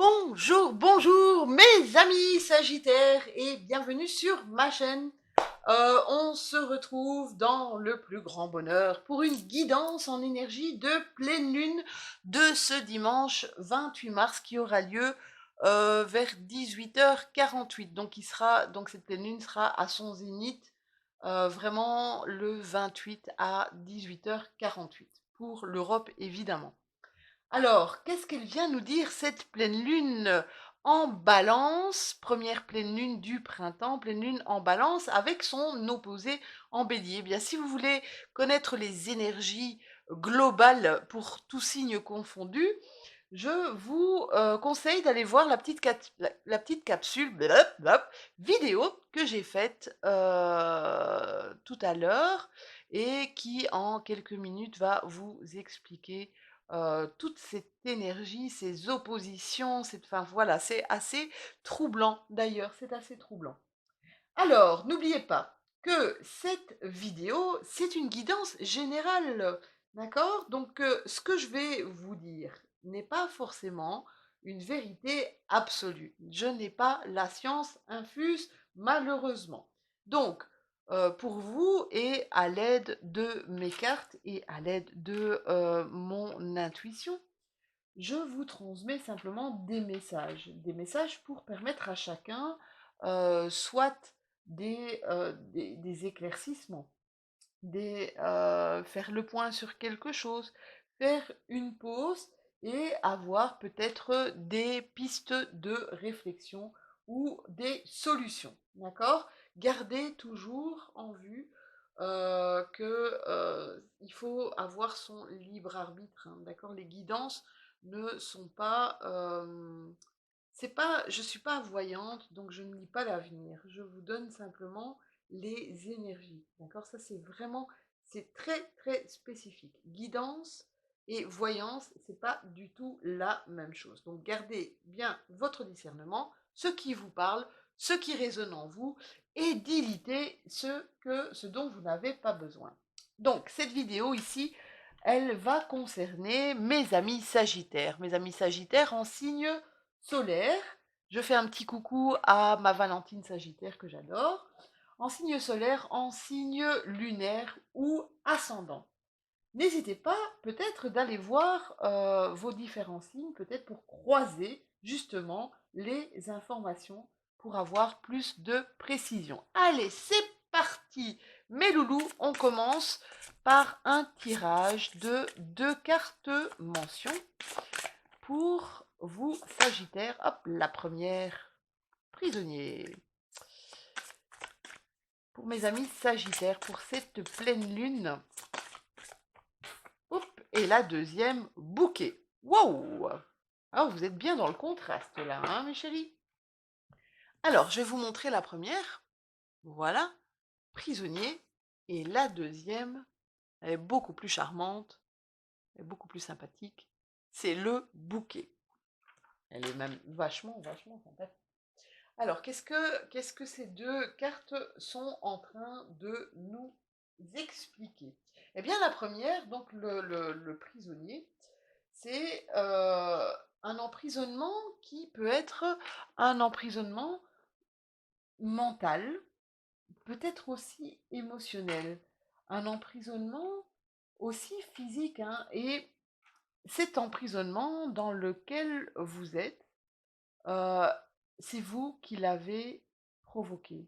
Bonjour, bonjour mes amis Sagittaires et bienvenue sur ma chaîne. On se retrouve dans le plus grand bonheur pour une guidance en énergie de pleine lune de ce dimanche 28 mars qui aura lieu vers 18h48. Donc cette pleine lune sera à son zénith vraiment le 28 à 18h48 pour l'Europe évidemment. Alors, qu'est-ce qu'elle vient nous dire cette pleine lune en balance, première pleine lune du printemps, pleine lune en balance avec son opposé en bélier. Eh bien, si vous voulez connaître les énergies globales pour tous signes confondus, je vous conseille d'aller voir la petite capsule vidéo que j'ai faite tout à l'heure et qui en quelques minutes va vous expliquer toute cette énergie, ces oppositions, enfin voilà, c'est assez troublant d'ailleurs, c'est assez troublant. Alors, n'oubliez pas que cette vidéo, c'est une guidance générale, d'accord? Donc, ce que je vais vous dire n'est pas forcément une vérité absolue. Je n'ai pas la science infuse, malheureusement. Donc, pour vous et à l'aide de mes cartes et à l'aide de mon intuition, je vous transmets simplement des messages pour permettre à chacun soit des éclaircissements, faire le point sur quelque chose, faire une pause et avoir peut-être des pistes de réflexion ou des solutions, d'accord? Gardez toujours en vue que il faut avoir son libre arbitre, hein, d'accord? Les guidances ne sont pas c'est pas, je suis pas voyante, donc je ne lis pas l'avenir. Je vous donne simplement les énergies. D'accord? Ça, c'est vraiment, c'est très, très spécifique. Guidance et voyance, c'est pas du tout la même chose. Donc, gardez bien votre discernement, ce qui vous parle, ce qui résonne en vous, et dilitez ce dont vous n'avez pas besoin. Donc, cette vidéo ici, elle va concerner mes amis Sagittaires. Mes amis Sagittaires en signe solaire. Je fais un petit coucou à ma Valentine Sagittaire que j'adore. En signe solaire, en signe lunaire ou ascendant. N'hésitez pas peut-être d'aller voir vos différents signes, peut-être pour croiser justement les informations pour avoir plus de précision. Allez, c'est parti mes loulous, on commence par un tirage de 2 cartes mention pour vous, Sagittaire. Hop, la première, prisonnier. Pour mes amis Sagittaires, pour cette pleine lune. Hop, et la deuxième, bouquet. Wow! Alors, vous êtes bien dans le contraste là, hein, mes chéris? Alors, je vais vous montrer la première. Voilà, prisonnier. Et la deuxième, elle est beaucoup plus charmante, elle est beaucoup plus sympathique. C'est le bouquet. Elle est même vachement, vachement sympathique. Alors, qu'est-ce que ces deux cartes sont en train de nous expliquer? Eh bien, la première, donc le prisonnier, c'est un emprisonnement qui peut être un emprisonnement mental, peut-être aussi émotionnel, un emprisonnement aussi physique, hein, et cet emprisonnement dans lequel vous êtes, euh, c'est vous qui l'avez provoqué.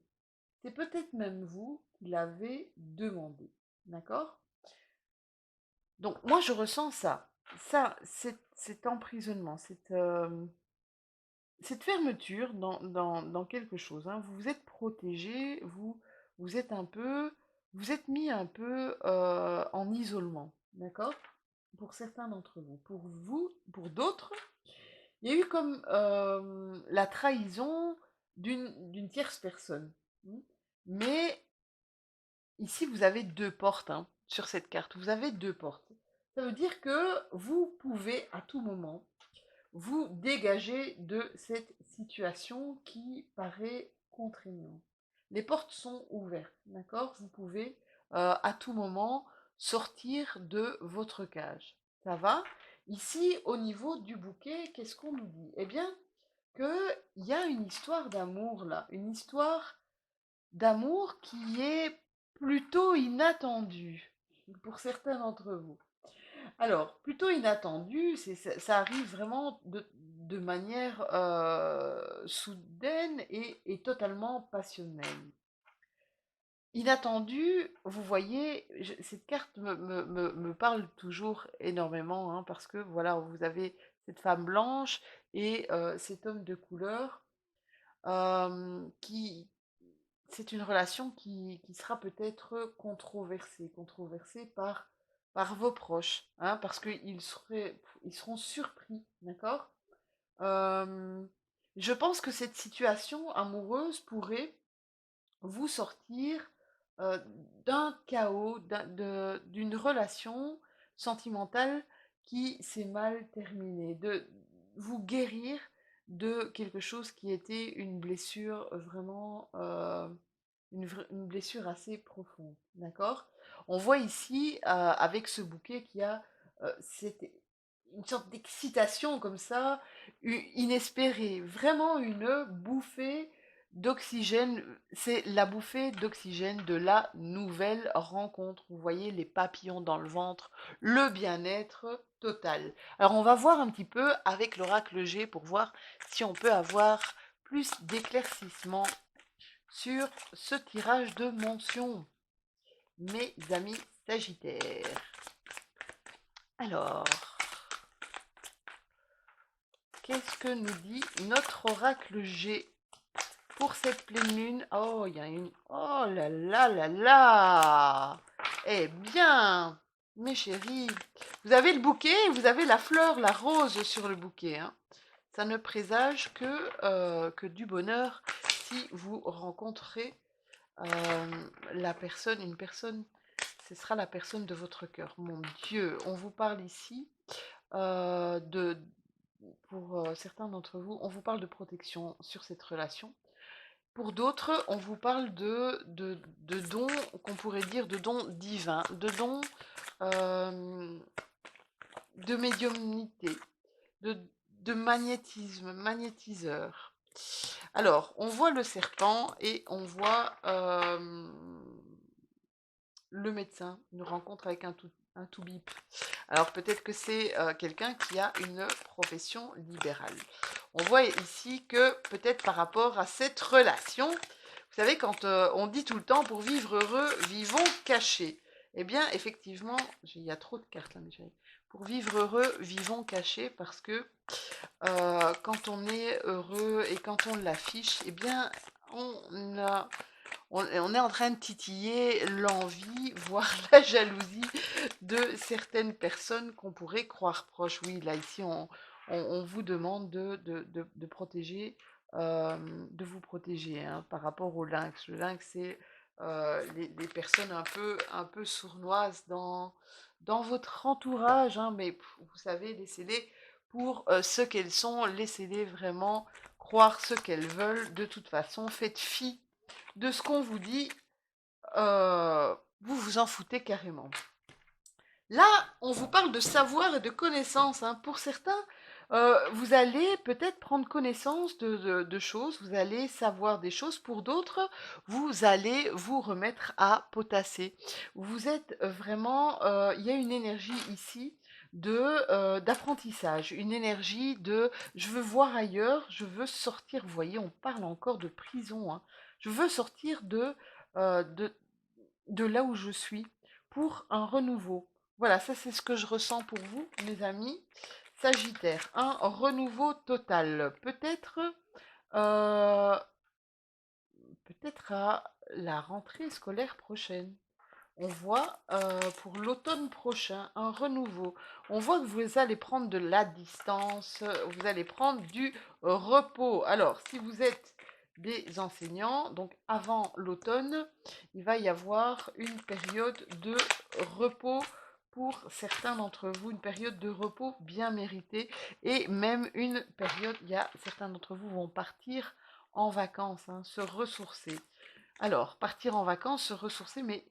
C'est peut-être même vous qui l'avez demandé. D'accord? Donc, moi, je ressens ça. Ça, cet emprisonnement, cette fermeture dans quelque chose, hein. Vous vous êtes protégé, vous êtes un peu, vous êtes mis un peu en isolement. D'accord? Pour certains d'entre vous. Pour vous, pour d'autres, il y a eu comme la trahison d'une tierce personne. Hmm. Mais ici, vous avez deux portes, hein, sur cette carte. Vous avez deux portes. Ça veut dire que vous pouvez à tout moment vous dégager de cette situation qui paraît contraignante. Les portes sont ouvertes, d'accord? Vous pouvez à tout moment sortir de votre cage. Ça va? Ici, au niveau du bouquet, qu'est-ce qu'on nous dit? Eh bien, qu'il y a une histoire d'amour là, une histoire d'amour qui est plutôt inattendue pour certains d'entre vous. Alors, plutôt inattendu, ça arrive vraiment de manière soudaine et totalement passionnelle. Inattendu, vous voyez, cette carte me parle toujours énormément, hein, parce que voilà, vous avez cette femme blanche et cet homme de couleur qui, c'est une relation qui sera peut-être controversée par vos proches, hein, parce ils seront surpris, d'accord. Euh, je pense que cette situation amoureuse pourrait vous sortir euh, d'un chaos, d'une relation sentimentale qui s'est mal terminée, de vous guérir de quelque chose qui était une blessure vraiment, une blessure assez profonde, d'accord. On voit ici, avec ce bouquet, qu'il y a une sorte d'excitation comme ça, inespérée, vraiment une bouffée d'oxygène. C'est la bouffée d'oxygène de la nouvelle rencontre. Vous voyez les papillons dans le ventre, le bien-être total. Alors on va voir un petit peu avec l'oracle G pour voir si on peut avoir plus d'éclaircissement sur ce tirage de mention, mes amis Sagittaires. Alors, qu'est-ce que nous dit notre oracle G pour cette pleine lune? Oh, il y a une... Oh là là là là. Eh bien, mes chéris, vous avez le bouquet, vous avez la fleur, la rose sur le bouquet, hein. Ça ne présage que du bonheur si vous rencontrez une personne, ce sera la personne de votre cœur. Mon Dieu, on vous parle ici de, pour certains d'entre vous, on vous parle de protection sur cette relation. Pour d'autres, on vous parle de dons, qu'on pourrait dire de dons divins, de dons euh, de médiumnité, de, de magnétisme, magnétiseur. Alors, on voit le serpent et on voit le médecin, une rencontre avec un tout-bip. Alors peut-être que c'est quelqu'un qui a une profession libérale. On voit ici que peut-être par rapport à cette relation, vous savez, quand on dit tout le temps pour vivre heureux, vivons cachés. Eh bien, effectivement, il y a trop de cartes là, mes chéris. Pour vivre heureux, vivons cachés, parce que quand on est heureux et quand on l'affiche, eh bien, on a on est en train de titiller l'envie, voire la jalousie de certaines personnes qu'on pourrait croire proches. Oui, là, ici, on vous demande de protéger, de vous protéger, hein, par rapport au lynx. Le lynx, c'est les personnes un peu sournoises dans votre entourage, hein, mais vous savez, laissez-les pour ce qu'elles sont, laissez-les vraiment croire ce qu'elles veulent. De toute façon, faites fi de ce qu'on vous dit, vous vous en foutez carrément. Là, on vous parle de savoir et de connaissance, hein. Pour certains, vous allez peut-être prendre connaissance de choses, vous allez savoir des choses. Pour d'autres, vous allez vous remettre à potasser. Vous êtes vraiment... Il y a une énergie ici d'apprentissage, une énergie de je veux voir ailleurs, je veux sortir. Vous voyez, on parle encore de prison, hein. Je veux sortir euh, de, de là où je suis pour un renouveau. Voilà, ça c'est ce que je ressens pour vous, mes amis Sagittaire. Un renouveau total. Euh, peut-être à la rentrée scolaire prochaine. On voit pour l'automne prochain un renouveau. On voit que vous allez prendre de la distance, vous allez prendre du repos. Alors, si vous êtes des enseignants, donc avant l'automne, il va y avoir une période de repos pour certains d'entre vous, une période de repos bien méritée, et même une période, il y a certains d'entre vous vont partir en vacances, hein, se ressourcer. Alors, partir en vacances, se ressourcer, mais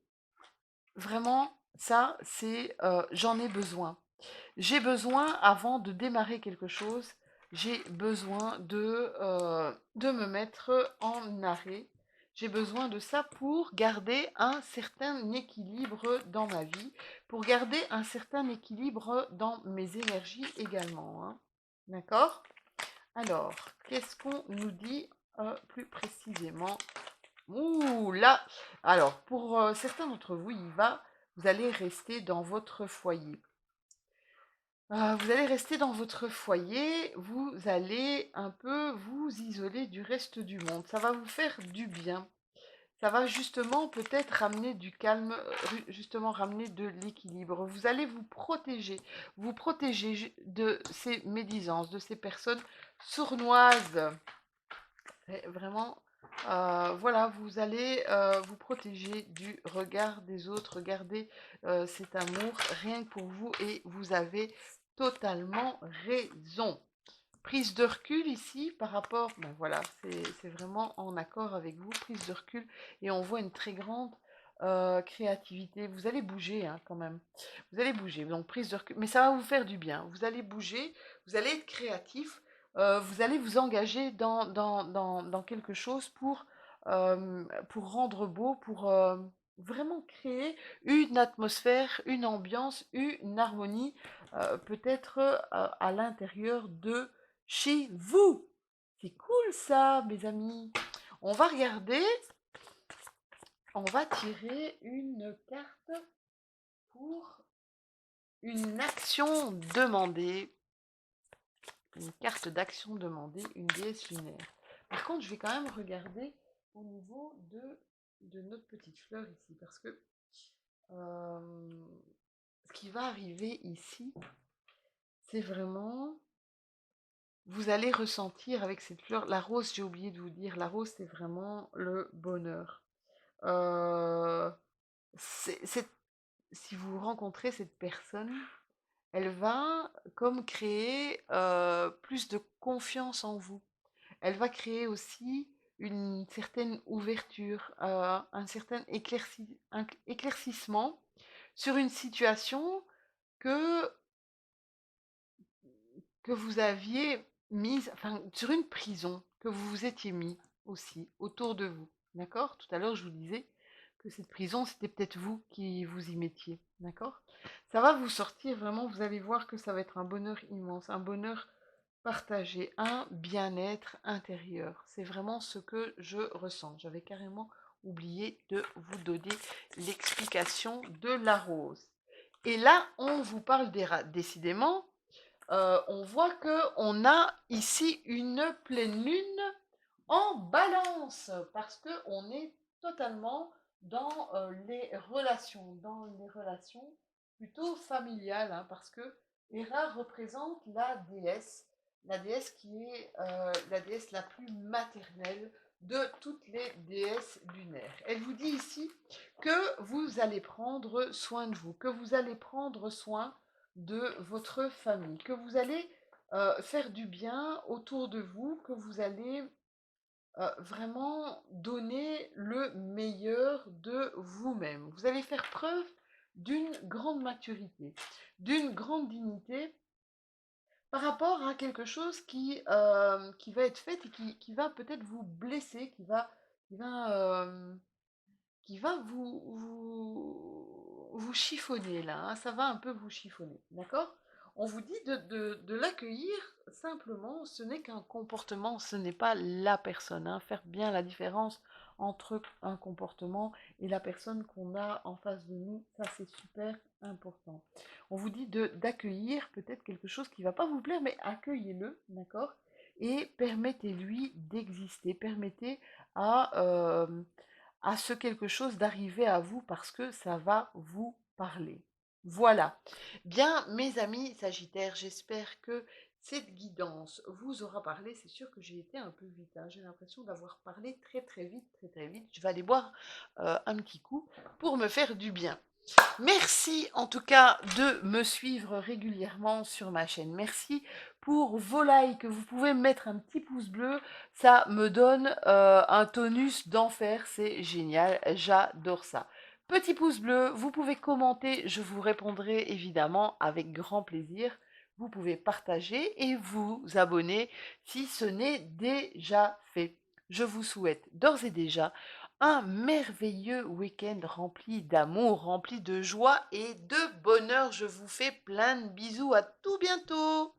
vraiment, ça, c'est j'en ai besoin. J'ai besoin, avant de démarrer quelque chose, j'ai besoin de me mettre en arrêt. J'ai besoin de ça pour garder un certain équilibre dans ma vie, pour garder un certain équilibre dans mes énergies également, hein. D'accord? Alors, qu'est-ce qu'on nous dit plus précisément? Ouh là! Alors, pour certains d'entre vous, vous allez rester dans votre foyer. Vous allez rester dans votre foyer, vous allez un peu vous isoler du reste du monde. Ça va vous faire du bien. Ça va justement peut-être ramener du calme, justement ramener de l'équilibre. Vous allez vous protéger de ces médisances, de ces personnes sournoises. C'est vraiment, voilà, vous allez vous protéger du regard des autres. Regardez cet amour rien que pour vous et vous avez totalement raison. Prise de recul ici par rapport, ben voilà, c'est vraiment en accord avec vous, prise de recul et on voit une très grande créativité. Vous allez bouger hein, quand même. Vous allez bouger, donc prise de recul, mais ça va vous faire du bien. Vous allez bouger, vous allez être créatif, vous allez vous engager dans quelque chose pour rendre beau, pour vraiment créer une atmosphère, une ambiance, une harmonie, peut-être à l'intérieur de chez vous. C'est cool ça, mes amis. On va regarder, on va tirer une carte pour une action demandée. Une carte d'action demandée, une déesse lunaire. Par contre, je vais quand même regarder au niveau de notre petite fleur ici, parce que ce qui va arriver ici, c'est vraiment, vous allez ressentir avec cette fleur, la rose, j'ai oublié de vous dire, la rose, c'est vraiment le bonheur. Euh, si vous rencontrez cette personne, elle va comme créer plus de confiance en vous. Elle va créer aussi une certaine ouverture, un certain éclaircissement sur une situation que, que vous aviez mise, enfin sur une prison que vous vous étiez mis aussi autour de vous. D'accord? Tout à l'heure, je vous disais que cette prison, c'était peut-être vous qui vous y mettiez. D'accord? Ça va vous sortir vraiment, vous allez voir que ça va être un bonheur immense, un bonheur partagé, un bien-être intérieur. C'est vraiment ce que je ressens. J'avais carrément oublié de vous donner l'explication de la rose. Et là, on vous parle des rats. Décidément, on voit que on a ici une pleine lune en balance parce que on est totalement dans les relations plutôt familiales, hein, parce que Hera représente la déesse qui est la déesse la plus maternelle de toutes les déesses lunaires. Elle vous dit ici que vous allez prendre soin de vous, que vous allez prendre soin de votre famille, que vous allez faire du bien autour de vous, que vous allez vraiment donner le meilleur de vous-même. Vous allez faire preuve d'une grande maturité, d'une grande dignité par rapport à quelque chose qui va être fait et qui va peut-être vous blesser, qui va, euh, qui va vous chiffonner là, hein, ça va un peu vous chiffonner, d'accord? On vous dit de l'accueillir simplement, ce n'est qu'un comportement, ce n'est pas la personne, hein. Faire bien la différence entre un comportement et la personne qu'on a en face de nous, ça c'est super important. On vous dit d'accueillir peut-être quelque chose qui ne va pas vous plaire, mais accueillez-le, d'accord? Et permettez-lui d'exister, permettez à, à ce quelque chose d'arriver à vous parce que ça va vous parler. Voilà. Bien, mes amis Sagittaires, j'espère que cette guidance vous aura parlé. C'est sûr que j'ai été un peu vite, hein. J'ai l'impression d'avoir parlé très très vite, très très vite. Je vais aller boire un petit coup pour me faire du bien. Merci en tout cas de me suivre régulièrement sur ma chaîne. Merci pour vos likes. Vous pouvez mettre un petit pouce bleu. Ça me donne un tonus d'enfer. C'est génial. J'adore ça. Petit pouce bleu, vous pouvez commenter, je vous répondrai évidemment avec grand plaisir. Vous pouvez partager et vous abonner si ce n'est déjà fait. Je vous souhaite d'ores et déjà un merveilleux week-end rempli d'amour, rempli de joie et de bonheur. Je vous fais plein de bisous. À tout bientôt.